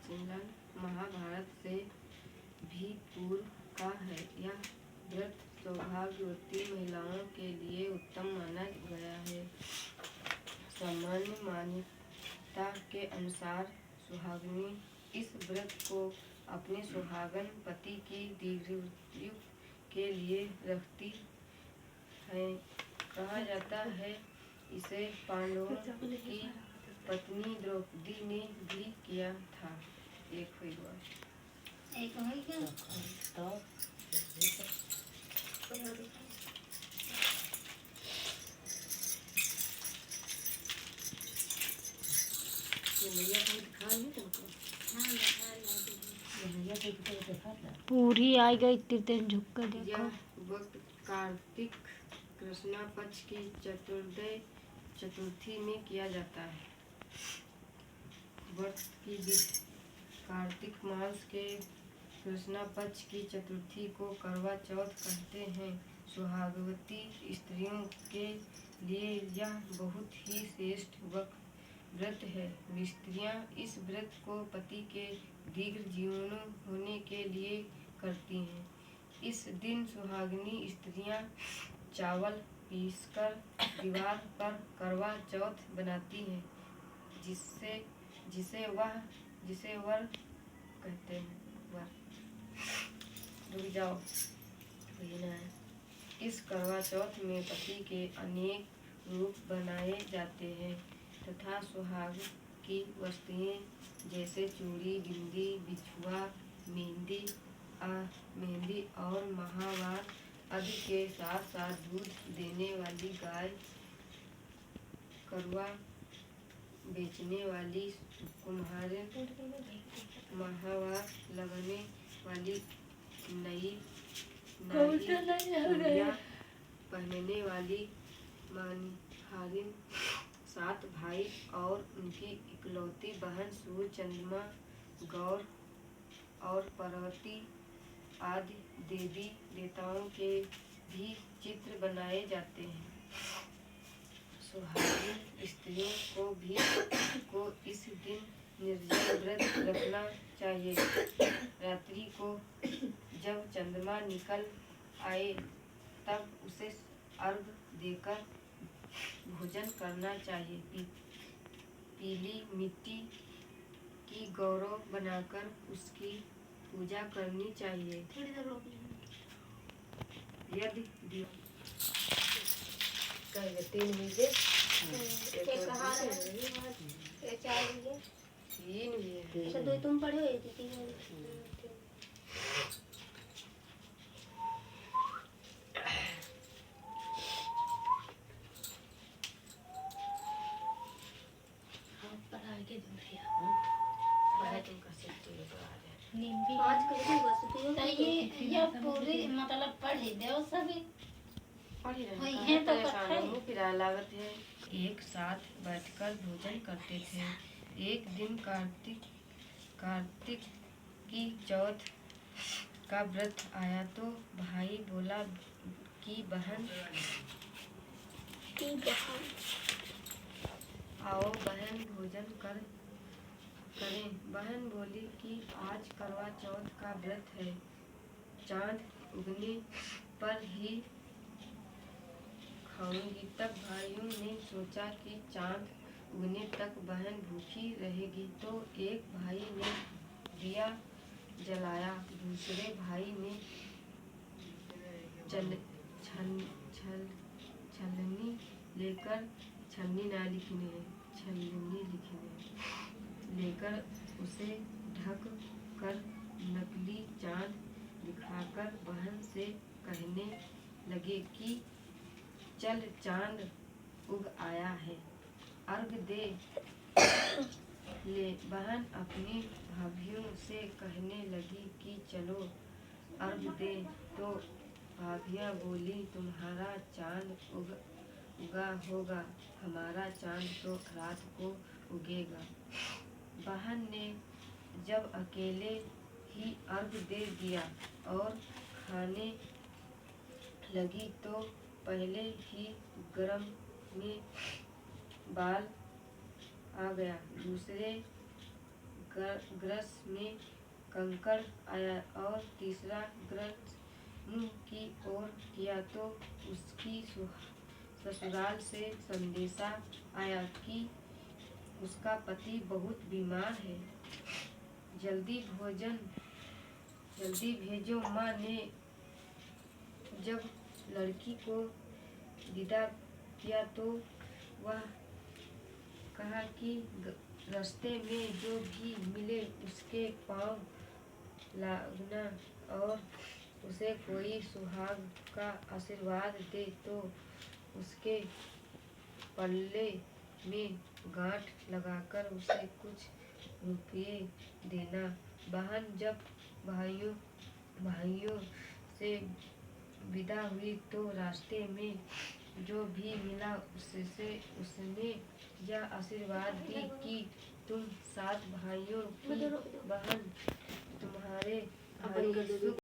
प्रचलन महाभारत से भी पूर्व का है। यह व्रत सौभाग्यवती महिलाओं के लिए उत्तम माना गया है। सामान्य मान्यता के अनुसार सुहागिनी इस व्रत को अपने सुहागन पति की दीर्घायु के लिए रखती है। कहा जाता है इसे पांडवों की पत्नी द्रौपदी ने भी किया था। एक हुई बात एक हो गया तो भैया को दिखा नहीं तुमको। हाँ भैया को दिखा था। पूरी आई गई इतनी देर झुक कर देखो। यह वक्त कार्तिक कृष्णा पक्ष की चतुर्थी में किया जाता है। व्रत की विधि कार्तिक मास के कृष्णा पक्ष की चतुर्थी को करवा चौथ कहते हैं। सुहागवती स्त्रियों के लिए यह बहुत ही श्रेष्ठ व्रत है। स्त्रियां इस व्रत को पति के दीर्घ जीवन होने के लिए करती हैं। इस दिन सुहागिनी स्त्रियां चावल पीसकर दीवार पर करवा चौथ बनाती हैं, जिसे वर कहते हैं। वर रुक जाओ है। इस करवा चौथ में पति के अनेक रूप बनाए जाते हैं तथा सुहाग की वस्तुएं जैसे चूड़ी, बिंदी, बिछुआ, मेहंदी और महावार आदि के साथ साथ दूध देने वाली गाय, करुआ बेचने वाली कुम्हारिन, महावार लगने वाली नई चूड़ियाँ पहनने वाली मानहारिन, 7 भाई और उनकी इकलौती बहन सूर्य, चंद्रमा, गौर और पार्वती आदि देवी देवताओं के भी चित्र बनाए जाते हैं। सुहागिन स्त्रियों को इस दिन निर्जल व्रत रखना चाहिए। रात्रि को जब चंद्रमा निकल आए तब उसे अर्घ्य देकर भोजन करना चाहिए। पीली मिट्टी की गौरव बनाकर उसकी पूजा करनी चाहिए। यदि 3 बजे 3 दो तुम पढ़े हुए थे 3 पढ़ाई के दिन आज कर बस तो ये पूरी मतलब पढ़ी दो सभी है तो फिरा लागत है। एक साथ बैठकर भोजन करते थे। एक दिन कार्तिक की चौथ का व्रत आया तो भाई बोला कि बहन आओ बहन भोजन करें। बहन बोली कि आज करवा चौथ का व्रत है, चांद उगने पर ही खाऊंगी। तब भाइयों ने सोचा कि चांद उगने तक बहन भूखी रहेगी, तो एक भाई ने दिया जलाया, दूसरे भाई ने छलनी लेकर उसे ढक कर नकली चांद दिखाकर बहन से कहने लगे कि चल चांद उग आया है, अर्घ दे ले। बहन अपनी भाभियों से कहने लगी कि चलो अर्घ दे, तो भाभियाँ बोली तुम्हारा चांद उगा होगा, हमारा चांद तो रात को उगेगा। बहन ने जब अकेले ही अर्घ दे दिया और खाने लगी तो पहले ही गरम में बाल आ गया, दूसरे ग्रस में कंकड़ आया और तीसरा ग्रस मुंह की ओर किया तो उसकी ससुराल से संदेशा आया कि उसका पति बहुत बीमार है, जल्दी भेजो। माँ ने जब लड़की को विदा किया तो वह कहा कि रास्ते में जो भी मिले उसके पाँव लागना और उसे कोई सुहाग का आशीर्वाद दे तो उसके पल्ले में गांठ लगाकर उसे कुछ रुपये देना। बहन जब भाइयों से विदा हुई तो रास्ते में जो भी मिला उसने यह आशीर्वाद दी कि तुम 7 भाइयों की बहन, तुम्हारे भाई सुख